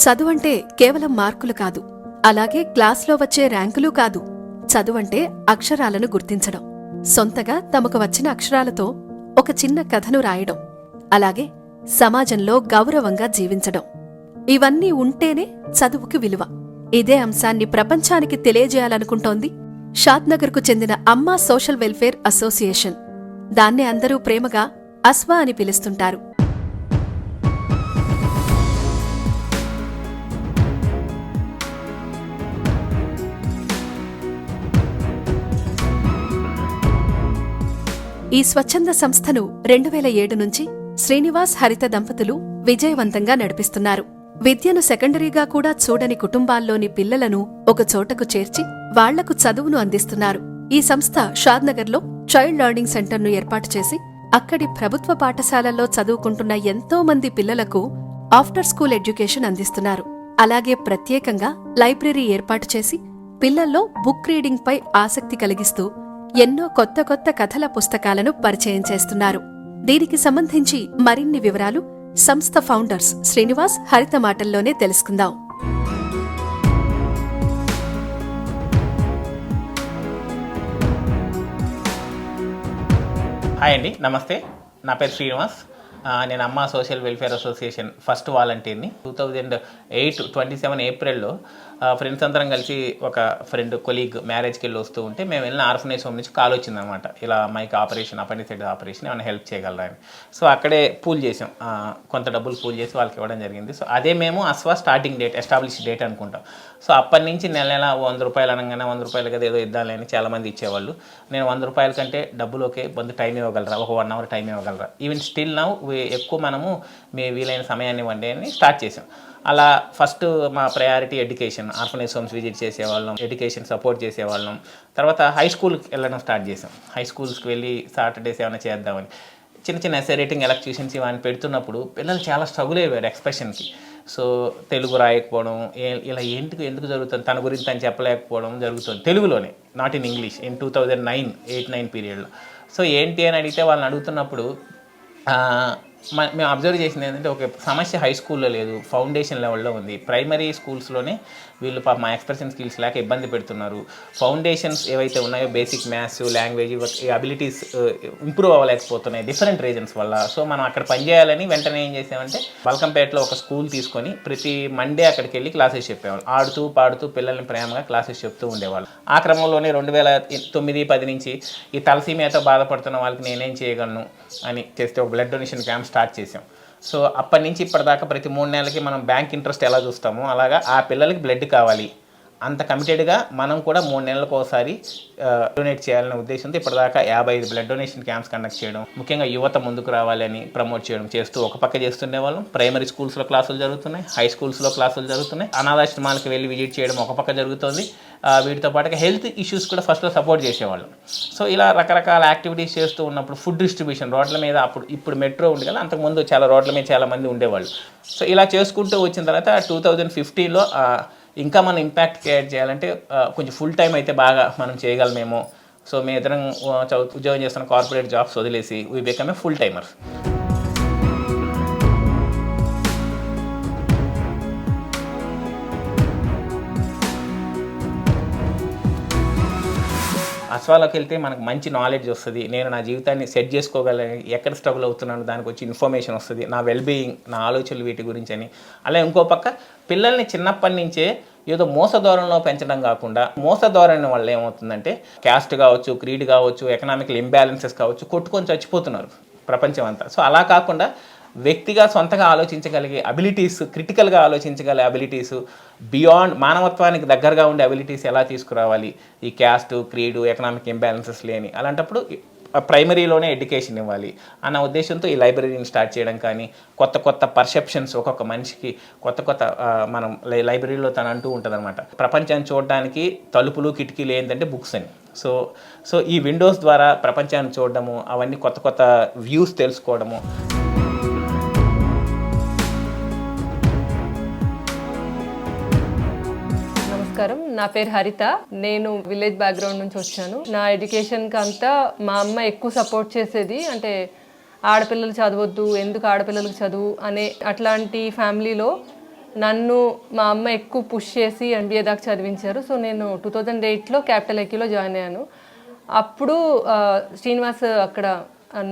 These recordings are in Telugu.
చదువంటే కేవలం మార్కులు కాదు, అలాగే క్లాస్లో వచ్చే ర్యాంకులు కాదు. చదువంటే అక్షరాలను గుర్తించడం, సొంతగా తమకు వచ్చిన అక్షరాలతో ఒక చిన్న కథను రాయడం, అలాగే సమాజంలో గౌరవంగా జీవించడం. ఇవన్నీ ఉంటేనే చదువుకి విలువ. ఇదే అంశాన్ని ప్రపంచానికి తెలియజేయాలనుకుంటోంది షాద్నగర్కు చెందిన అమ్మా సోషల్ వెల్ఫేర్ అసోసియేషన్. దాన్నే అందరూ ప్రేమగా అస్వా అని పిలుస్తుంటారు. ఈ స్వచ్ఛంద సంస్థను 2007 నుంచి శ్రీనివాస్ హరిత దంపతులు విజయవంతంగా నడిపిస్తున్నారు. విద్యను సెకండరీగా కూడా చూడని కుటుంబాల్లోని పిల్లలను ఒక చోటకు చేర్చి వాళ్లకు చదువును అందిస్తున్నారు. ఈ సంస్థ షాద్నగర్లో చైల్డ్ లెర్నింగ్ సెంటర్ను ఏర్పాటు చేసి అక్కడి ప్రభుత్వ పాఠశాలల్లో చదువుకుంటున్న ఎంతో మంది పిల్లలకు ఆఫ్టర్ స్కూల్ ఎడ్యుకేషన్ అందిస్తున్నారు. అలాగే ప్రత్యేకంగా లైబ్రరీ ఏర్పాటు చేసి పిల్లల్లో బుక్ రీడింగ్ పై ఆసక్తి కలిగిస్తూ ఎన్నో కొత్త కొత్త కథల పుస్తకాలను పరిచయం చేస్తున్నారు. దీనికి సంబంధించి మరిన్ని వివరాలు సంస్థ ఫౌండర్స్ శ్రీనివాస్ హరిత మాటల్లోనే తెలుసుకుందాం. హాయ్ అండి, నమస్తే. నా పేరు శ్రీనివాస్. నేను అమ్మా సోషల్ వెల్ఫేర్ అసోసియేషన్ ఫస్ట్ వాలంటీర్ని. 2008 ఏప్రిల్లో ఫ్రెండ్స్ అందరం కలిసి ఒక ఫ్రెండ్ కొలీగ్ మ్యారేజ్కి వెళ్ళి వస్తూ ఉంటే మేము వెళ్ళిన ఆర్ఫనేజ్ హోమ్ నుంచి కాల్ వచ్చిందనమాట. ఇలా అమ్మాయికి ఆపరేషన్, అపెండిసైటిస్ ఆపరేషన్, ఏమైనా హెల్ప్ చేయగలరా అని. సో అక్కడే పూల్ చేసాం, కొంత డబ్బులు పూల్ చేసి వాళ్ళకి ఇవ్వడం జరిగింది. సో అదే మేము అస్వా స్టార్టింగ్ డేట్, ఎస్టాబ్లిష్ డేట్ అనుకుంటాం. సో అప్పటి నుంచి నెల 100 రూపాయలు అనగానే 100 రూపాయలు కదా ఏదో ఇద్దాలని చాలామంది ఇచ్చేవాళ్ళు. నేను 100 రూపాయల కంటే డబ్బులు ఓకే, కొంత టైం ఇవ్వగలరా, ఒక 1 అవర్ టైం ఇవ్వగలరా, ఈవెన్ స్టిల్ నౌ ఎక్కువ మనము మీ వీలైన సమయాన్ని ఇవ్వండి అని స్టార్ట్ చేసాం. అలా ఫస్ట్ మా priority education, orphanage homes visit చేసేవాళ్ళం, ఎడ్యుకేషన్ సపోర్ట్ చేసేవాళ్ళం. తర్వాత హై స్కూల్కి వెళ్ళడం స్టార్ట్ చేసాం. హై స్కూల్స్కి వెళ్ళి సాటర్డేస్ ఏమైనా చేద్దామని చిన్న చిన్న ఎస్సే రైటింగ్, ఎలక్ట్యూషన్స్ ఇవన్నీ పెడుతున్నప్పుడు పిల్లలు చాలా స్ట్రగుల్ అయ్యారు ఎక్స్ప్రెషన్కి. సో తెలుగు రాయకపోవడం, ఇలా ఎందుకు జరుగుతుంది, తన గురించి తను చెప్పలేకపోవడం జరుగుతుంది తెలుగులోనే, నాట్ ఇన్ ఇంగ్లీష్. ఇన్ 2008-9 పీరియడ్లో. సో ఏంటి అని అడిగితే వాళ్ళని అడుగుతున్నప్పుడు మేము అబ్జర్వ్ చేసింది ఏంటంటే ఒక సమస్య హై స్కూల్లో లేదు, ఫౌండేషన్ లెవెల్లో ఉంది. ప్రైమరీ స్కూల్స్లోనే వీళ్ళు మా ఎక్స్ప్రెషన్ స్కిల్స్ లేక ఇబ్బంది పెడుతున్నారు. ఫౌండేషన్స్ ఏవైతే ఉన్నాయో basic maths, language, abilities improve అవ్వలేకపోతున్నాయి డిఫరెంట్ రీజన్స్ వల్ల. సో మనం అక్కడ పనిచేయాలని వెంటనే ఏం చేసామంటే బల్కంపేటలో ఒక స్కూల్ తీసుకొని ప్రతి మండే అక్కడికి వెళ్ళి క్లాసెస్ చెప్పేవాళ్ళు. ఆడుతూ పాడుతూ పిల్లల్ని ప్రేమగా క్లాసెస్ చెప్తూ ఉండేవాళ్ళు. ఆ క్రమంలోనే 2009-10 నుంచి ఈ తలసీమియాతో బాధపడుతున్న వాళ్ళకి నేనేం చేయగలను అని చేస్తే ఒక బ్లడ్ డొనేషన్ క్యాంప్ స్టార్ట్ చేసాం. సో అప్పటి నుంచి ఇప్పటిదాకా ప్రతి 3 నెలలకి మనం బ్యాంక్ ఇంట్రెస్ట్ ఎలా చూస్తామో అలాగా ఆ పిల్లలకి బ్లడ్ కావాలి, అంత కమిటెడ్గా మనం కూడా 3 నెలలకు ఒకసారి డొనేట్ చేయాలనే ఉద్దేశంతో ఇప్పటిదాకా 55 బ్లడ్ డొనేషన్ క్యాంప్స్ కండక్ట్ చేయడం, ముఖ్యంగా యువత ముందుకు రావాలని ప్రమోట్ చేయడం చేస్తూ ఒక పక్క చేస్తుండే వాళ్ళం. ప్రైమరీ స్కూల్స్లో క్లాసులు జరుగుతున్నాయి, హై స్కూల్స్లో క్లాసులు జరుగుతున్నాయి, అనాథాశ్రమాలకు వెళ్ళి విజిట్ చేయడం ఒక పక్క జరుగుతుంది. వీటితో పాటుగా హెల్త్ ఇష్యూస్ కూడా ఫస్ట్లో సపోర్ట్ చేసేవాళ్ళం. సో ఇలా రకరకాల యాక్టివిటీస్ చేస్తూ ఉన్నప్పుడు ఫుడ్ డిస్ట్రిబ్యూషన్ రోడ్ల మీద, ఇప్పుడు మెట్రో ఉంది కదా, అంతకుముందు చాలా రోడ్ల మీద చాలామంది ఉండేవాళ్ళు. సో ఇలా చేసుకుంటూ వచ్చిన తర్వాత 2015లో ఇంకా మనం ఇంపాక్ట్ క్రియేట్ చేయాలంటే కొంచెం ఫుల్ టైం అయితే బాగా మనం చేయగలమేమో. సో మేము ఇద్దరం ఉద్యోగం చేస్తున్న కార్పొరేట్ జాబ్స్ వదిలేసి we become a full timers. అస్వాలోకి వెళ్తే మనకు మంచి నాలెడ్జ్ వస్తుంది. నేను నా జీవితాన్ని సెట్ చేసుకోగలను, ఎక్కడ స్ట్రగుల్ అవుతున్నాను దానికి వచ్చి ఇన్ఫర్మేషన్ వస్తుంది, నా వెల్బీయింగ్, నా ఆలోచనలు వీటి గురించి అని. అలా ఇంకో పక్క పిల్లల్ని చిన్నప్పటి నుంచే ఏదో మోసధోరణిలో పెంచడం కాకుండా, మోసధోరణి వల్ల ఏమవుతుందంటే క్యాస్ట్ కావచ్చు, క్రీడ్ కావచ్చు, ఎకనామికల్ ఇంబ్యాలెన్సెస్ కావచ్చు, కొట్టుకొని చచ్చిపోతున్నారు ప్రపంచం అంతా. సో అలా కాకుండా వ్యక్తిగా సొంతగా ఆలోచించగలిగే అబిలిటీస్, క్రిటికల్గా ఆలోచించగలిగే అబిలిటీస్, బియాండ్ మానవత్వానికి దగ్గరగా ఉండే అబిలిటీస్ ఎలా తీసుకురావాలి, ఈ క్యాస్ట్, క్రీడు, ఎకనామిక్ ఇంబ్యాలెన్సెస్ లేని. అలాంటప్పుడు ప్రైమరీలోనే ఎడ్యుకేషన్ ఇవ్వాలి అన్న ఉద్దేశంతో ఈ లైబ్రరీని స్టార్ట్ చేయడం కానీ, కొత్త కొత్త పర్సెప్షన్స్, ఒక్కొక్క మనిషికి కొత్త మనం లైబ్రరీలో తను అంటూ ఉంటుంది అనమాట, ప్రపంచాన్ని చూడడానికి తలుపులు కిటికీలు ఏంటంటే బుక్స్ అని. సో ఈ విండోస్ ద్వారా ప్రపంచాన్ని చూడడము, అవన్నీ కొత్త కొత్త వ్యూస్ తెలుసుకోవడము. నమస్కారం, నా పేరు హరిత. నేను విలేజ్ బ్యాక్గ్రౌండ్ నుంచి వచ్చాను. నా ఎడ్యుకేషన్కి అంతా మా అమ్మ ఎక్కువ సపోర్ట్ చేసేది. అంటే ఆడపిల్లలు చదవద్దు, ఎందుకు ఆడపిల్లలకు చదువు అనే అట్లాంటి ఫ్యామిలీలో నన్ను మా అమ్మ ఎక్కువ పుష్ చేసి MBA దాకా చదివించారు. సో నేను 2008లో క్యాపిటల్ ఐక్యూలో జాయిన్ అయ్యాను. అప్పుడు శ్రీనివాస్ అక్కడ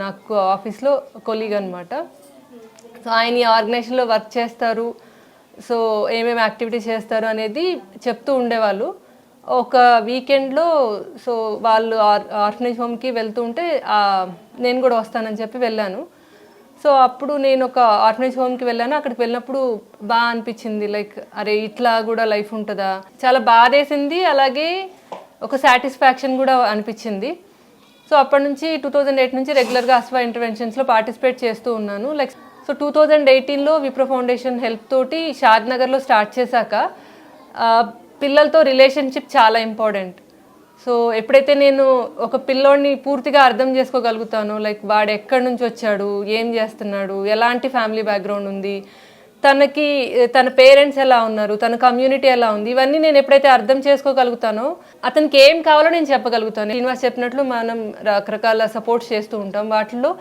నాకు ఆఫీస్లో కొలీగ్ అనమాట. సో ఆయన ఈ ఆర్గనైజేషన్లో వర్క్ చేస్తారు, సో ఏమేమి యాక్టివిటీస్ చేస్తారు అనేది చెప్తూ ఉండేవాళ్ళు. ఒక వీకెండ్లో సో వాళ్ళు ఆర్ఫనేజ్ హోమ్కి వెళ్తూ ఉంటే నేను కూడా వస్తానని చెప్పి వెళ్ళాను. సో అప్పుడు నేను ఒక ఆర్ఫనేజ్ హోమ్కి వెళ్ళాను. అక్కడికి వెళ్ళినప్పుడు బాగా అనిపించింది, లైక్ అరే ఇట్లా కూడా లైఫ్ ఉంటుందా, చాలా బాధేసింది, అలాగే ఒక సాటిస్ఫాక్షన్ కూడా అనిపించింది. సో అప్పటి నుంచి 2008 నుంచి రెగ్యులర్గా అస్వా ఇంటర్వెన్షన్స్లో పార్టిసిపేట్ చేస్తూ ఉన్నాను. లైక్ సో 2018లో విప్రో ఫౌండేషన్ హెల్ప్ తోటి షాద్నగర్లో స్టార్ట్ చేశాక పిల్లలతో రిలేషన్షిప్ చాలా ఇంపార్టెంట్. సో ఎప్పుడైతే నేను ఒక పిల్లోడిని పూర్తిగా అర్థం చేసుకోగలుగుతానో, లైక్ వాడు ఎక్కడి నుంచి వచ్చాడు, ఏం చేస్తున్నాడు, ఎలాంటి ఫ్యామిలీ బ్యాక్గ్రౌండ్ ఉంది, తనకి తన పేరెంట్స్ ఎలా ఉన్నారు, తన కమ్యూనిటీ ఎలా ఉంది, ఇవన్నీ నేను ఎప్పుడైతే అర్థం చేసుకోగలుగుతానో అతనికి ఏం కావాలో నేను చెప్పగలుగుతాను. శ్రీనివాస్ చెప్పినట్లు మనం రకరకాల సపోర్ట్స్ చేస్తూ ఉంటాం. వాటిల్లో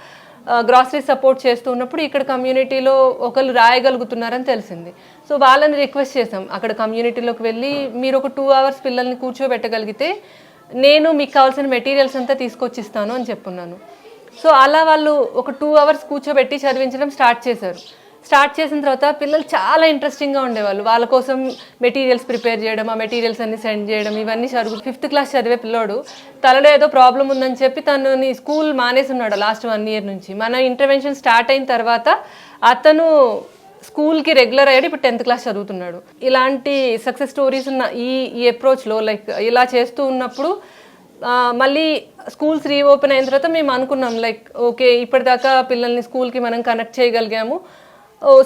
గ్రాసరీ సపోర్ట్ చేస్తూ ఉన్నప్పుడు ఇక్కడ కమ్యూనిటీలో ఒకళ్ళు రాయగలుగుతున్నారని తెలిసింది. సో వాళ్ళని రిక్వెస్ట్ చేసాం, అక్కడ కమ్యూనిటీలోకి వెళ్ళి మీరు ఒక 2 hours పిల్లల్ని కూర్చోబెట్టగలిగితే నేను మీకు కావాల్సిన మెటీరియల్స్ అంతా తీసుకొచ్చిస్తాను అని చెప్పున్నాను. సో అలా వాళ్ళు ఒక 2 hours కూర్చోబెట్టి చదివించడం స్టార్ట్ చేశారు. స్టార్ట్ చేసిన తర్వాత పిల్లలు చాలా ఇంట్రెస్టింగ్గా ఉండేవాళ్ళు. వాళ్ళ కోసం మెటీరియల్స్ ప్రిపేర్ చేయడం, ఆ మెటీరియల్స్ అన్ని సెండ్ చేయడం, ఇవన్నీ 5th class చదివే పిల్లోడు తనలో ఏదో ప్రాబ్లం ఉందని చెప్పి తనని స్కూల్ మానేస్తున్నాడు లాస్ట్ 1 year నుంచి. మన ఇంటర్వెన్షన్ స్టార్ట్ అయిన తర్వాత అతను స్కూల్కి రెగ్యులర్ అయ్యాడు, ఇప్పుడు 10th class చదువుతున్నాడు. ఇలాంటి సక్సెస్ స్టోరీస్ ఉన్న ఈ అప్రోచ్లో లైక్ ఇలా చేస్తూ ఉన్నప్పుడు మళ్ళీ స్కూల్స్ రీఓపెన్ అయిన తర్వాత మేము అనుకున్నాం, లైక్ ఓకే ఇప్పటిదాకా పిల్లల్ని స్కూల్కి మనం కనెక్ట్ చేయగలిగాము,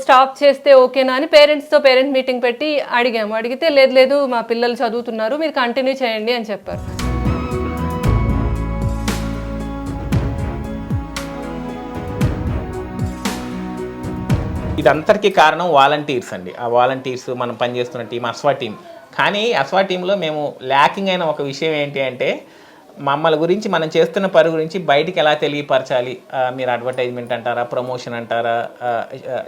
స్టాప్ చేస్తే ఓకేనా అని పేరెంట్ మీటింగ్ పెట్టి అడిగాము. అడిగితే లేదు మా పిల్లలు చదువుతున్నారు, మీరు కంటిన్యూ చేయండి అని చెప్పారు. ఇదంతటికీ కారణం వాలంటీర్స్ అండి. ఆ వాలంటీర్స్ మనం పనిచేస్తున్న టీం అస్వా టీం. కానీ అస్వా టీంలో మేము ల్యాకింగ్ అయిన ఒక విషయం ఏంటి అంటే, మమ్మల్ని గురించి మనం చేస్తున్న పని గురించి బయటికి ఎలా తెలియపరచాలి, మీరు అడ్వర్టైజ్మెంట్ అంటారా, ప్రమోషన్ అంటారా,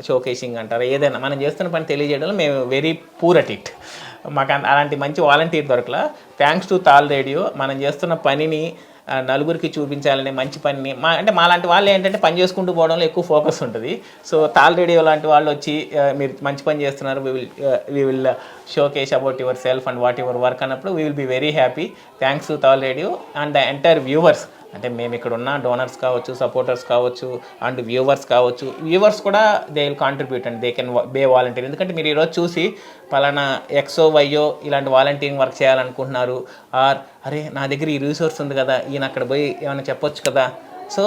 షోకేసింగ్ అంటారా, ఏదైనా మనం చేస్తున్న పని తెలియజేయడంలో మేము వెరీ పూర్ అట్ ఇట్. మాకు అలాంటి మంచి volunteer దొరకలా. Thanks to Taal radio మనం చేస్తున్న పనిని నలుగురికి చూపించాలనే మంచి పనిని మాలాంటి వాళ్ళు ఏంటంటే పని చేసుకుంటూ పోవడంలో ఎక్కువ ఫోకస్ ఉంటుంది. సో తాల్ రేడియో లాంటి వాళ్ళు వచ్చి మీరు మంచి పని చేస్తున్నారు, we will showcase about yourself and what your work అన్నప్పుడు we will be very happy. Thanks to Taal radio and the entire viewers. అంటే మేము ఇక్కడ ఉన్న డోనర్స్ కావచ్చు, సపోర్టర్స్ కావచ్చు, అండ్ వ్యూవర్స్ కావచ్చు. వ్యూవర్స్ కూడా they will contribute and they can be volunteer. ఎందుకంటే మీరు ఈరోజు చూసి పలానా ఎక్సో వైయో ఇలాంటి వాలంటీరింగ్ వర్క్ చేయాలనుకుంటున్నారు, ఆర్ అరే నా దగ్గర ఈ రిసోర్స్ ఉంది కదా, ఈయన అక్కడ పోయి ఏమైనా చెప్పొచ్చు కదా. సో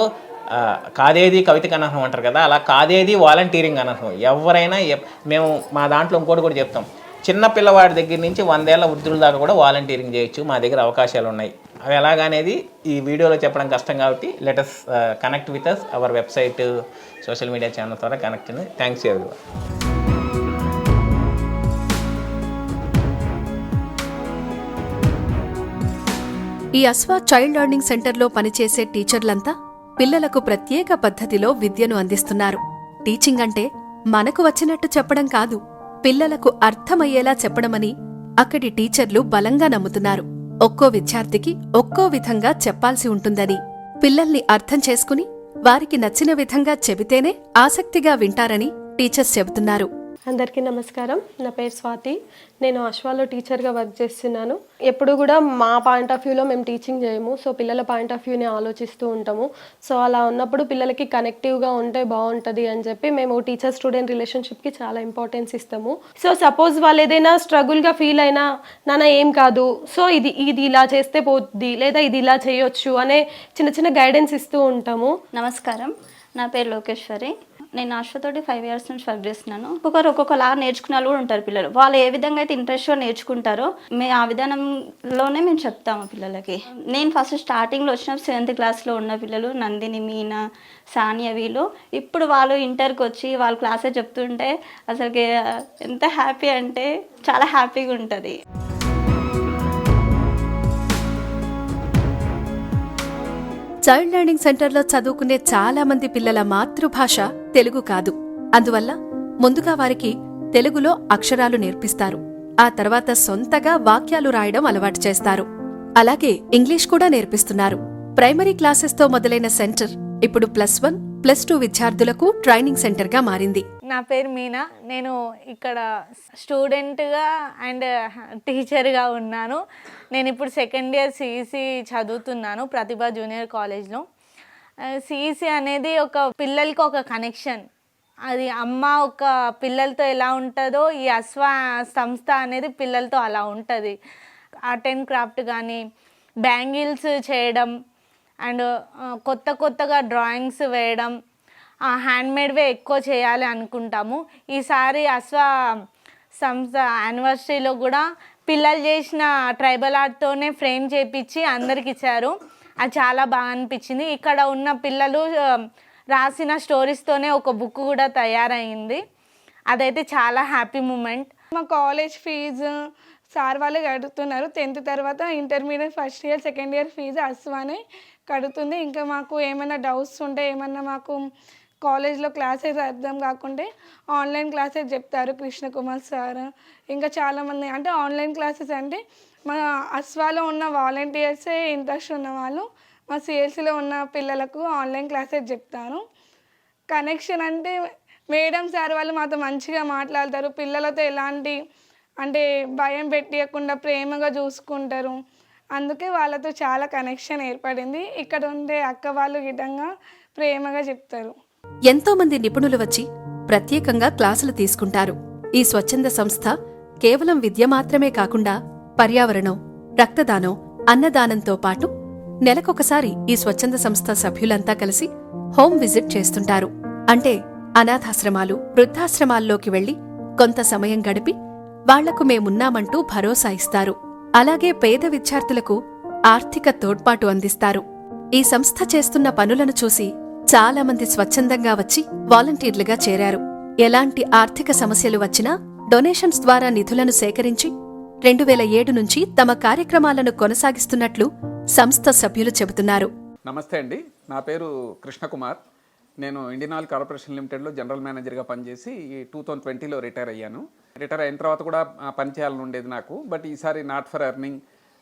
కాదేది కవితకి అనర్హం అంటారు కదా, అలా కాదేది వాలంటీరింగ్ అనర్హం. ఎవరైనా మేము మా దాంట్లో ఇంకోటి కూడా చెప్తాం, చిన్న పిల్లవాడి దగ్గర నుంచి 100 ఏళ్ల వృద్ధుల దాకా కూడా వాలంటీరింగ్ చేయొచ్చు, మా దగ్గర అవకాశాలు ఉన్నాయి. అవి ఎలాగనేది ఈ వీడియోలో చెప్పడం కష్టం కాబట్టి let us connect with us our website, social media channel ద్వారా కనెక్ట్ అయింది. Thanks everyone. ఈ అస్వా చైల్డ్ లెర్నింగ్ సెంటర్లో పనిచేసే టీచర్లంతా పిల్లలకు ప్రత్యేక పద్ధతిలో విద్యను అందిస్తున్నారు. టీచింగ్ అంటే మనకు వచ్చినట్టు చెప్పడం కాదు, పిల్లలకు అర్థమయ్యేలా చెప్పడమని అక్కడి టీచర్లు బలంగా నమ్ముతున్నారు. ఒక్కో విద్యార్థికి ఒక్కో విధంగా చెప్పాల్సి ఉంటుందని, పిల్లల్ని అర్థం చేసుకుని వారికి నచ్చిన విధంగా చెబితేనే ఆసక్తిగా వింటారని టీచర్స్ చెబుతున్నారు. అందరికీ నమస్కారం. నా పేరు స్వాతి. నేను అశ్వాలో టీచర్గా వర్క్ చేస్తున్నాను. ఎప్పుడు కూడా మా పాయింట్ ఆఫ్ వ్యూలో మేము టీచింగ్ చేయము. సో పిల్లల పాయింట్ ఆఫ్ వ్యూని ఆలోచిస్తూ ఉంటాము. సో అలా ఉన్నప్పుడు పిల్లలకి కనెక్టివ్గా ఉంటే బాగుంటుంది అని చెప్పి మేము టీచర్ స్టూడెంట్ రిలేషన్షిప్కి చాలా ఇంపార్టెన్స్ ఇస్తాము. సో సపోజ్ వాళ్ళు ఏదైనా స్ట్రగుల్గా ఫీల్ అయినా, నాన్న ఏం కాదు, సో ఇది ఇలా చేస్తే పోద్ది, లేదా ఇది ఇలా చేయొచ్చు అనే చిన్న చిన్న గైడెన్స్ ఇస్తూ ఉంటాము. నమస్కారం, నా పేరు లోకేశ్వరి. నేను అశ్వతోటి 5 years నుంచి వర్క్ చేస్తున్నాను. ఒక్కొక్కలా నేర్చుకునే వాళ్ళు కూడా ఉంటారు పిల్లలు. వాళ్ళు ఏ విధంగా అయితే ఇంట్రెస్ట్గా నేర్చుకుంటారో మేము ఆ విధానంలోనే మేము చెప్తాము పిల్లలకి. నేను ఫస్ట్ స్టార్టింగ్లో వచ్చినప్పుడు 7th classలో ఉన్న పిల్లలు నందిని, మీనా, సానియా వీళ్ళు ఇప్పుడు వాళ్ళు ఇంటర్కి వచ్చి వాళ్ళు క్లాసే చెప్తుంటే అసలుకి ఎంత హ్యాపీ అంటే చాలా హ్యాపీగా ఉంటుంది. చైల్డ్ లెర్నింగ్ సెంటర్లో చదువుకునే చాలా మంది పిల్లల మాతృభాష తెలుగు కాదు. అందువల్ల ముందుగా వారికి తెలుగులో అక్షరాలు నేర్పిస్తారు. ఆ తర్వాత సొంతగా వాక్యాలు రాయడం అలవాటు చేస్తారు. అలాగే ఇంగ్లీష్ కూడా నేర్పిస్తున్నారు. ప్రైమరీ క్లాసెస్తో మొదలైన సెంటర్ ఇప్పుడు +1, +2 విద్యార్థులకు ట్రైనింగ్ సెంటర్గా మారింది. నా పేరు మీనా. నేను ఇక్కడ స్టూడెంట్గా అండ్ టీచర్గా ఉన్నాను. నేను ఇప్పుడు సెకండ్ ఇయర్ సిఈసి చదువుతున్నాను ప్రతిభ జూనియర్ కాలేజ్లో. సిఈసి అనేది ఒక పిల్లలకి ఒక కనెక్షన్. అది అమ్మ ఒక పిల్లలతో ఎలా ఉంటుందో ఈ అశ్వ సంస్థ అనేది పిల్లలతో అలా ఉంటుంది. ఆర్ట్ అండ్ క్రాఫ్ట్ కానీ బ్యాంగిల్స్ చేయడం అండ్ కొత్తగా డ్రాయింగ్స్ వేయడం, హ్యాండ్మేడ్వే ఎక్కువ చేయాలి అనుకుంటాము. ఈసారి అశ్వ సంస్థ యానివర్సరీలో కూడా పిల్లలు చేసిన ట్రైబల్ ఆర్ట్తోనే ఫ్రేమ్ చేయించి అందరికి ఇచ్చారు. అది చాలా బాగా అనిపించింది. ఇక్కడ ఉన్న పిల్లలు రాసిన స్టోరీస్తోనే ఒక బుక్ కూడా తయారైంది. అదైతే చాలా హ్యాపీ మూమెంట్. మా కాలేజ్ ఫీజు సార్ వాళ్ళు కడుతున్నారు. 10th తర్వాత intermediate first year second year fees అస్వానే కడుతుంది. ఇంకా మాకు ఏమైనా డౌట్స్ ఉంటే, ఏమన్నా మాకు కాలేజ్లో క్లాసెస్ అర్థం కాకుంటే ఆన్లైన్ క్లాసెస్ చెప్తారు కృష్ణకుమార్ సార్. ఇంకా చాలామంది అంటే ఆన్లైన్ క్లాసెస్ అంటే మా అస్వాలో ఉన్న వాలంటీర్సే ఇంట్రెస్ట్ ఉన్న వాళ్ళు మా సిఎల్సిలో ఉన్న పిల్లలకు ఆన్లైన్ క్లాసెస్ చెప్తాను. కనెక్షన్ అంటే మేడం సార్ వాళ్ళు మాతో మంచిగా మాట్లాడతారు. పిల్లలతో ఎలాంటి అంటే భయం పెట్టకుండా ప్రేమగా చూసుకుంటారు. అందుకే వాళ్ళతో చాలా కనెక్షన్ ఏర్పడింది. ఇక్కడ ఉండే అక్క వాళ్ళు గిట్టంగా ప్రేమగా చెప్తారు. ఎంతో మంది నిపుణులు వచ్చి ప్రత్యేకంగా క్లాసులు తీసుకుంటారు. ఈ స్వచ్ఛంద సంస్థ కేవలం విద్య మాత్రమే కాకుండా పర్యావరణం, రక్తదానం, అన్నదానంతో పాటు నెలకొకసారి ఈ స్వచ్ఛంద సంస్థ సభ్యులంతా కలిసి హోమ్ విజిట్ చేస్తుంటారు. అంటే అనాథాశ్రమాలు, వృద్ధాశ్రమాల్లోకి వెళ్లి కొంత సమయం గడిపి వాళ్లకు మేమున్నామంటూ భరోసా ఇస్తారు. అలాగే పేద విద్యార్థులకు ఆర్థిక తోడ్పాటు అందిస్తారు. ఈ సంస్థ చేస్తున్న పనులను చూసి చాలా మంది స్వచ్ఛందంగా వచ్చి వాలంటీర్లుగా చేరారు. ఎలాంటి ఆర్థిక సమస్యలు వచ్చినా డొనేషన్స్ ద్వారా నిధులను సేకరించి 2007 నుంచి తమ కార్యక్రమాలను కొనసాగిస్తున్నట్లు సంస్థ సభ్యులు చెబుతున్నారు. నమస్తే అండి, నా పేరు కృష్ణకుమార్. నేను ఇండియన్ ఆయిల్ కార్పొరేషన్ లిమిటెడ్లో జనరల్ మేనేజర్గా పనిచేసి 2020లో రిటైర్ అయ్యాను. రిటైర్ అయిన తర్వాత కూడా పని చేయాలని ఉండేది నాకు. బట్ ఈసారి not for earning,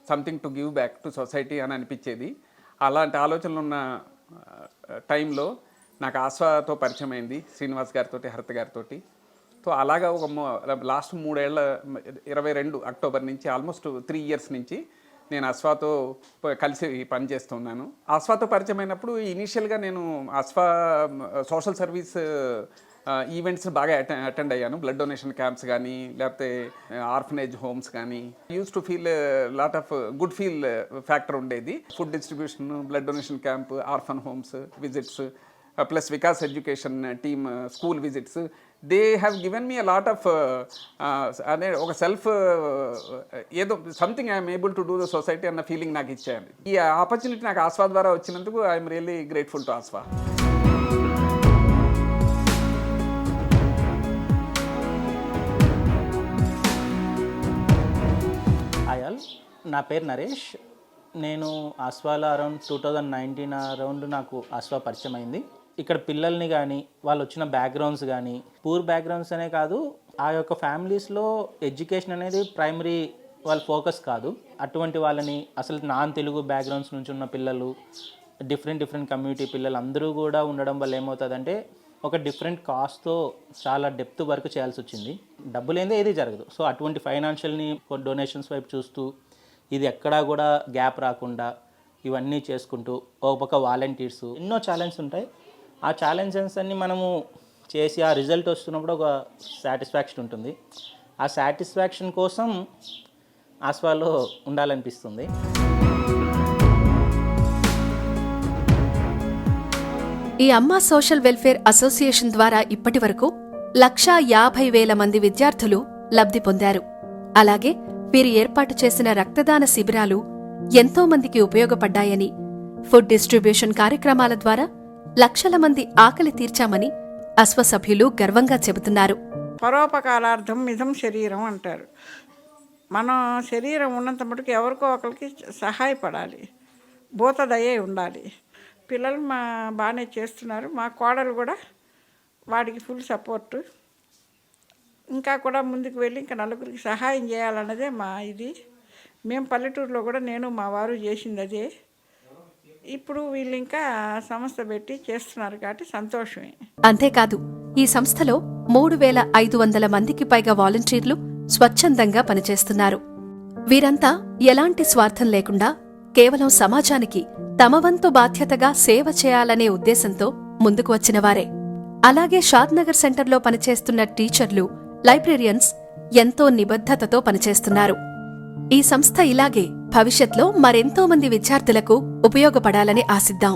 something to give back to society అని అనిపించేది. అలాంటి ఆలోచనలు ఉన్న టైంలో నాకు ఆస్వాతో పరిచయం అయింది, శ్రీనివాస్ గారితో, హరిత గారితో. సో అలాగా ఒక లాస్ట్ 3 ఏళ్ల 22 అక్టోబర్ నుంచి ఆల్మోస్ట్ 3 years నుంచి నేను అస్వాతో కలిసి పనిచేస్తున్నాను. అస్వాతో పరిచయం అయినప్పుడు ఇనీషియల్గా నేను అస్వా సోషల్ సర్వీస్ ఈవెంట్స్ బాగా అటెండ్ అయ్యాను. బ్లడ్ డొనేషన్ క్యాంప్స్ కానీ, లేకపోతే ఆర్ఫనేజ్ హోమ్స్ కానీ. Used to feel lot of good feel factor ఉండేది. Food distribution, blood donation camp, orphan homes visits, plus Vikas education team school visits. They have given me a lot of అనే ఒక సెల్ఫ్ ఏదో something I'm able to do the society అన్న ఫీలింగ్ నాకు ఇచ్చాను. ఈ ఆపర్చునిటీ నాకు ఆస్వా ద్వారా వచ్చినందుకు I'm really grateful to Aswa. Hi, నా పేరు నరేష్. నేను ఆస్వాలో అరౌండ్ 2019 అరౌండ్ నాకు ఆస్వా పరిచయం అయింది. ఇక్కడ పిల్లల్ని కానీ, వాళ్ళు వచ్చిన బ్యాక్గ్రౌండ్స్ కానీ, పూర్ బ్యాక్గ్రౌండ్స్ అనే కాదు, ఆ యొక్క ఫ్యామిలీస్లో ఎడ్యుకేషన్ అనేది ప్రైమరీ వాళ్ళ ఫోకస్ కాదు. అటువంటి వాళ్ళని అసలు నాన్ తెలుగు బ్యాక్గ్రౌండ్స్ నుంచి ఉన్న పిల్లలు, డిఫరెంట్ కమ్యూనిటీ పిల్లలు అందరూ కూడా ఉండడం వల్ల ఏమవుతుందంటే ఒక డిఫరెంట్ కాస్ట్తో చాలా డెప్త్ వర్క్ చేయాల్సి వచ్చింది. డబ్బు లేనిదే ఏది జరగదు. సో అటువంటి ఫైనాన్షియల్ని డొనేషన్స్ వైపు చూస్తూ ఇది ఎక్కడా కూడా గ్యాప్ రాకుండా ఇవన్నీ చేసుకుంటూ ఒక పక్క వాలంటీర్స్, ఎన్నో ఛాలెంజెస్ ఉంటాయి. ఆ ఛాలెంజెస్ అన్ని మనము చేసి ఆ రిజల్ట్ వస్తున్నప్పుడు ఒక సాటిస్ఫాక్షన్ ఉంటుంది. ఆ సాటిస్ఫాక్షన్ కోసం ఆస్వాలో ఉండాలనిపిస్తుంది. ఈ అమ్మా సోషల్ వెల్ఫేర్ అసోసియేషన్ ద్వారా ఇప్పటి వరకు 1,50,000 మంది విద్యార్థులు లబ్ధి పొందారు. అలాగే వీరు ఏర్పాటు చేసిన రక్తదాన శిబిరాలు ఎంతో మందికి ఉపయోగపడ్డాయని, ఫుడ్ డిస్ట్రిబ్యూషన్ కార్యక్రమాల ద్వారా లక్షల మంది ఆకలి తీర్చామని అస్వ సభ్యులు గర్వంగా చెబుతున్నారు. పరోపకారార్థం మిథం శరీరం అంటారు. మన శరీరం ఉన్నంత మటుకు ఎవరికో ఒకరికి సహాయపడాలి, భూతదయే ఉండాలి. పిల్లలు బాగానే చేస్తున్నారు. మా కోడలు కూడా వాడికి ఫుల్ సపోర్టు. ఇంకా కూడా ముందుకు వెళ్ళి ఇంకా నలుగురికి సహాయం చేయాలన్నదే మా ఇది. మేము పల్లెటూరులో కూడా నేను మా వారు చేసింది అదే. ఇప్పుడు వీళ్ళు ఇంకా సంస్థ పెట్టి చేస్తున్నారు కాబట్టి సంతోషమే. అంతేకాదు ఈ సంస్థలో 3,500 మందికి పైగా వాలంటీర్లు స్వచ్ఛందంగా పనిచేస్తున్నారు. వీరంతా ఎలాంటి స్వార్థం లేకుండా కేవలం సమాజానికి తమ వంతు బాధ్యతగా సేవ చేయాలనే ఉద్దేశంతో ముందుకు వచ్చినవారే. అలాగే షాద్నగర్ సెంటర్లో పనిచేస్తున్న టీచర్లు, లైబ్రేరియన్స్ ఎంతో నిబద్ధతతో పనిచేస్తున్నారు. ఈ సంస్థ ఇలాగే భవిష్యత్లో మరెంతో మంది విద్యార్థులకు ఉపయోగపడాలని ఆశిద్దాం.